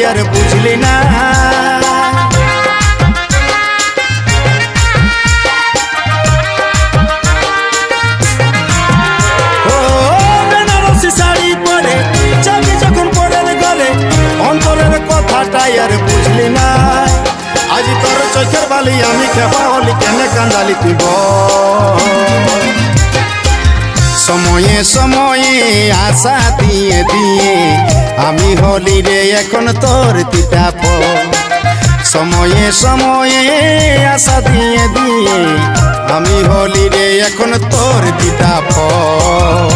আর বুঝলি না। ও বেনারসি শাড়ি পরে যাবি যখন পরের ঘরে, অন্তরের কথাটাই আর বুঝলি না। আজ তোর চোখের বালি আমি খেপা হলি, কেনে কান্দালি তুই বল। সময়ে সময়ে আশা দিয়ে দিয়ে আমি হলি রে এখন তোর তিতা ফল। সময়ে সময়ে আশা দিয়ে দিয়ে আমি হলি রে এখন তোর তিতা ফল।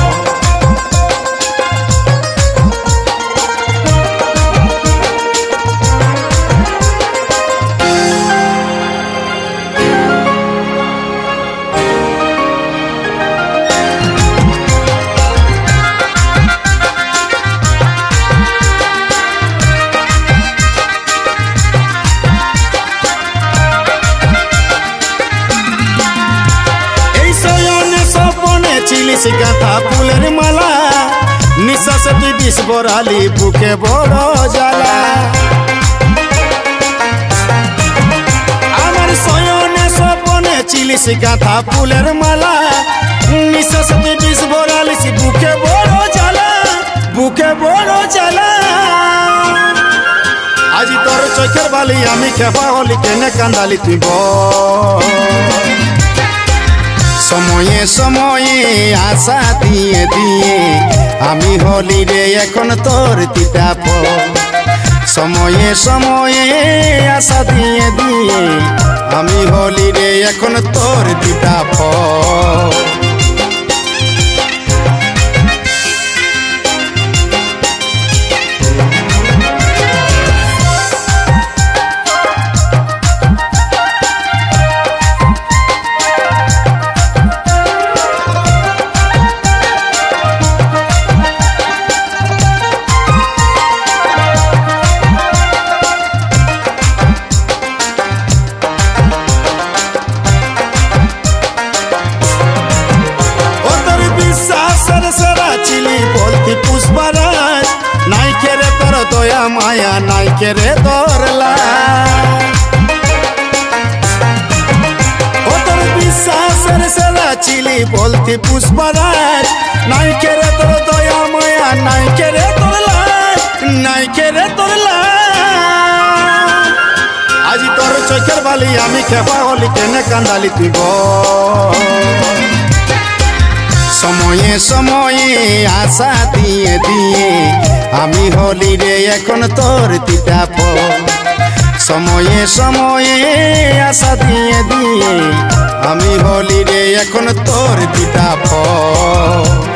চিলিস গাঁথা ফুলের মালা, নিঃশ্বাস তুই বিষ বরালি বুকে বড় জ্বালা। আমার শয়নে স্বপনে চিলিস গাঁথা ফুলের মালা, নিঃশ্বাস তুই বিষ বরালিস বুকে বড় জ্বালা, বুকে বড় জ্বালা। আজ তোর চোখের বালি আমি খেপা হলি, কেনে কান্দালি তুই বল। সময়ে সময়ে আশা দিয়ে দিয়ে আমি হলি রে এখন তোর তিতা ফল। সময়ে সময়ে আশা দিয়ে দিয়ে আমি হলি রে এখন তোর তিতা ফল। পুষ্পরাজ নাই কেরে তোর দয়া মায়া, নাই কেরে তোর লাজ। ও তোর বিশ্বাসের সেরা ছিলি বলতি পুষ্পরাজ, নাই কেরে তোর দয়া মায়া, নাই কেরে তোর লাজ, নাই কেরে তোর লাজ। আজ তোর চোখের বালি আমি খেপা হলি, কেনে কান্দালি তুই বল। সময়ে সময়ে আশা দিয়ে দিয়ে আমি হলি রে এখন তোর তিতা ফল। সময়ে সময়ে আশা দিয়ে দিয়ে আমি হলি রে এখন তোর তিতা ফল।